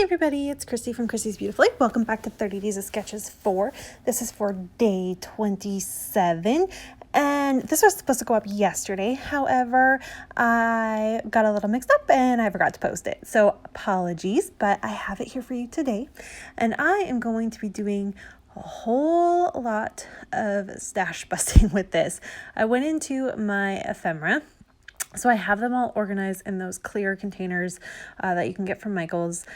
everybody, it's Christy from Christy's Beautiful Life. Welcome back to 30 Days of Sketches 4. This is for day 27, and this was supposed to go up yesterday. However, I got a little mixed up and I forgot to post it. So apologies, but I have it here for you today. And I am going to be doing a whole lot of stash busting with this. I went into my ephemera. So I have them all organized in those clear containers that you can get from Michael's.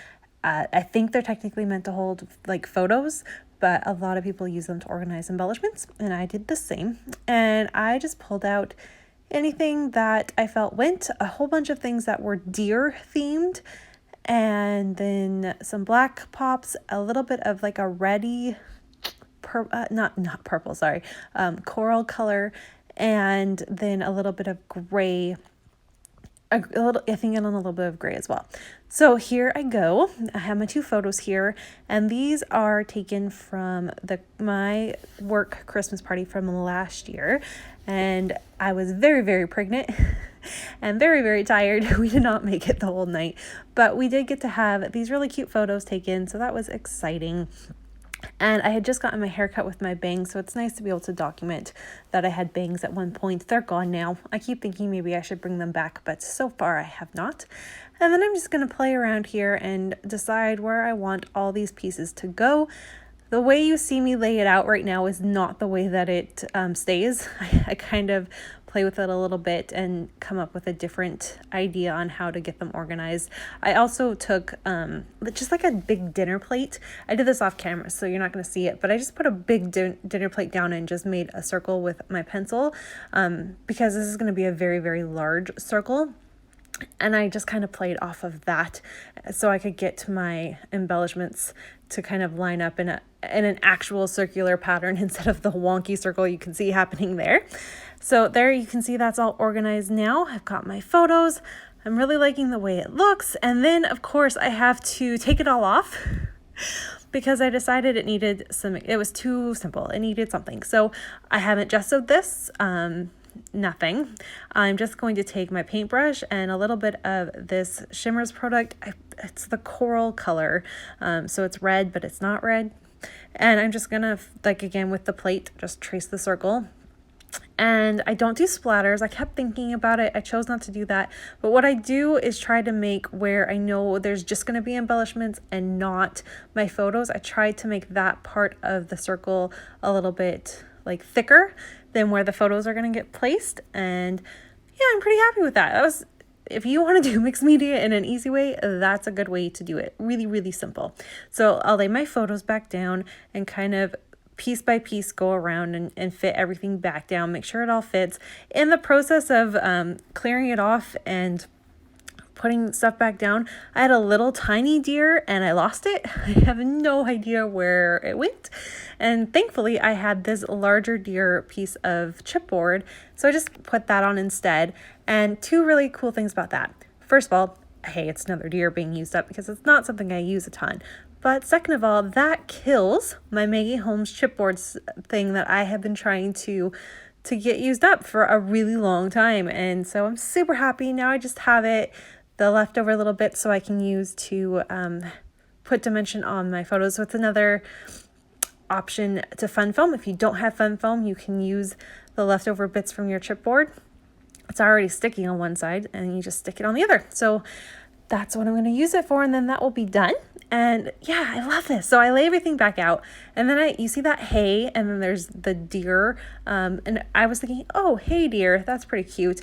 I think they're technically meant to hold like photos, but a lot of people use them to organize embellishments, and I did the same. And I just pulled out anything that I felt went, a whole bunch of things that were deer themed, and then some black pops, a little bit of like a reddy, not purple, sorry, coral color, and then a little bit of gray. I think on a little bit of gray as well. So here I go. I have my two photos here, and these are taken from my work Christmas party from last year, and I was very, very pregnant and very, very tired. We did not make it the whole night, but we did get to have these really cute photos taken, so that was exciting. And I had just gotten my hair cut with my bangs, so it's nice to be able to document that I had bangs at one point. They're gone now. I keep thinking maybe I should bring them back, but so far I have not. And then I'm just going to play around here and decide where I want all these pieces to go. The way you see me lay it out right now is not the way that it stays. I kind of play with it a little bit and come up with a different idea on how to get them organized. I also took just like a big dinner plate. I did this off camera, so you're not going to see it, but I just put a big dinner plate down and just made a circle with my pencil because this is going to be a very, very large circle. And I just kind of played off of that so I could get to my embellishments to kind of line up in an actual circular pattern instead of the wonky circle you can see happening there. So there you can see that's all organized now. I've got my photos. I'm really liking the way it looks. And then, of course, I have to take it all off because I decided it was too simple. It needed something. So I haven't gessoed this. Nothing. I'm just going to take my paintbrush and a little bit of this Shimmers product. It's the coral color, so it's red, but it's not red. And I'm just gonna, like again with the plate, just trace the circle. And I don't do splatters. I kept thinking about it. I chose not to do that. But what I do is try to make where I know there's just going to be embellishments and not my photos. I tried to make that part of the circle a little bit like thicker than where the photos are going to get placed. And yeah, I'm pretty happy with that. If you want to do mixed media in an easy way, that's a good way to do it. Really, really simple. So I'll lay my photos back down and kind of piece by piece go around and fit everything back down, make sure it all fits. In the process of clearing it off and putting stuff back down, I had a little tiny deer and I lost it. I have no idea where it went. And thankfully I had this larger deer piece of chipboard, so I just put that on instead. And two really cool things about that. First of all, hey, it's another deer being used up because it's not something I use a ton. But second of all, that kills my Maggie Holmes chipboards thing that I have been trying to get used up for a really long time. And so I'm super happy. Now I just have the leftover little bit so I can use to put dimension on my photos. So it's another option to fun foam. If you don't have fun foam, you can use the leftover bits from your chipboard. It's already sticky on one side and you just stick it on the other. So that's what I'm going to use it for, and then that will be done. And yeah, I love this. So I lay everything back out, and then you see that hay, and then there's the deer. And I was thinking, oh, hey deer, that's pretty cute.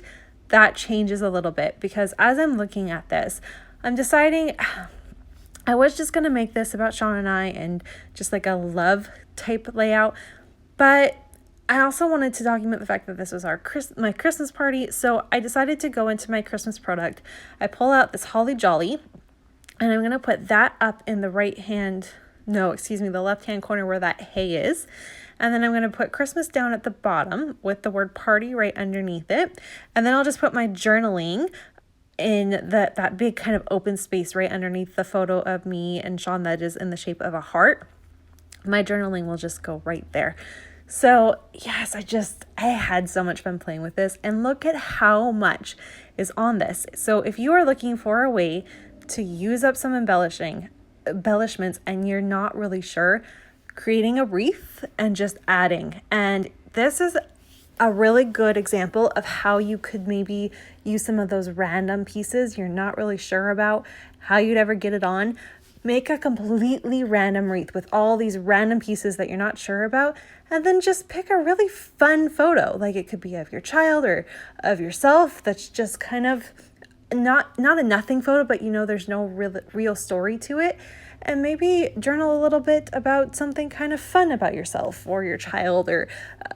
That changes a little bit because as I'm looking at this, I'm deciding I was just going to make this about Sean and I and just like a love type layout, but I also wanted to document the fact that this was my Christmas party, so I decided to go into my Christmas product. I pull out this Holly Jolly, and I'm going to put that up in the the left-hand corner where that hay is. And then I'm going to put Christmas down at the bottom with the word party right underneath it. And then I'll just put my journaling in that big kind of open space right underneath the photo of me and Sean that is in the shape of a heart. My journaling will just go right there. So yes, I had so much fun playing with this, and look at how much is on this. So if you are looking for a way to use up some embellishing, embellishments and you're not really sure, creating a wreath and just adding. And this is a really good example of how you could maybe use some of those random pieces you're not really sure about how you'd ever get it on. Make a completely random wreath with all these random pieces that you're not sure about, and then just pick a really fun photo. Like it could be of your child or of yourself that's just kind of not a nothing photo, but there's no real story to it. And maybe journal a little bit about something kind of fun about yourself or your child, or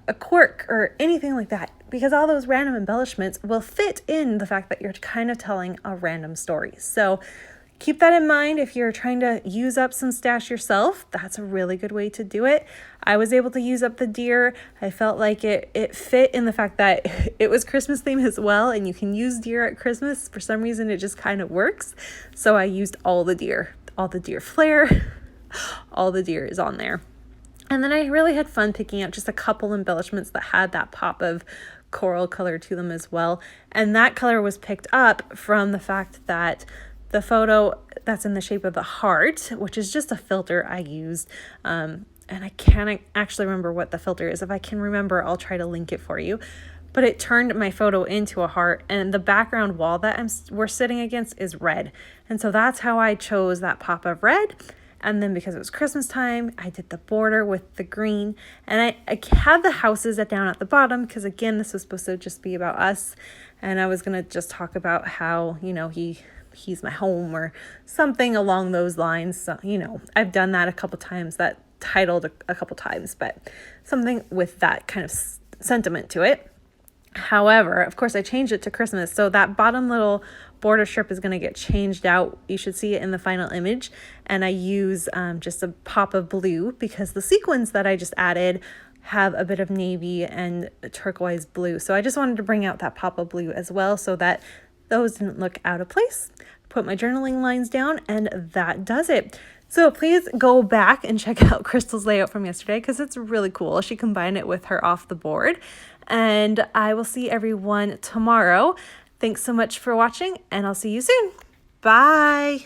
a quirk or anything like that, because all those random embellishments will fit in the fact that you're kind of telling a random story. So keep that in mind if you're trying to use up some stash yourself. That's a really good way to do it. I was able to use up the deer. I felt like it fit in the fact that it was Christmas theme as well, and you can use deer at Christmas. For some reason, it just kind of works. So I used all the deer flair, all the deer is on there. And then I really had fun picking out just a couple embellishments that had that pop of coral color to them as well. And that color was picked up from the fact that the photo that's in the shape of the heart, which is just a filter I used, and I can't actually remember what the filter is. If I can remember, I'll try to link it for you. But it turned my photo into a heart, and the background wall that we're sitting against is red. And so that's how I chose that pop of red. And then because it was Christmas time, I did the border with the green, and I had the houses down at the bottom because, again, this was supposed to just be about us. And I was going to just talk about how, he's my home or something along those lines. So, I've done that a couple times, that titled a couple times, but something with that kind of sentiment to it. However, of course, I changed it to Christmas. So that bottom little border strip is going to get changed out. You should see it in the final image. And I use just a pop of blue because the sequins that I just added have a bit of navy and turquoise blue. So I just wanted to bring out that pop of blue as well so that those didn't look out of place. Put my journaling lines down, and that does it. So please go back and check out Crystal's layout from yesterday because it's really cool. She combined it with her off the board. And I will see everyone tomorrow. Thanks so much for watching, and I'll see you soon. Bye.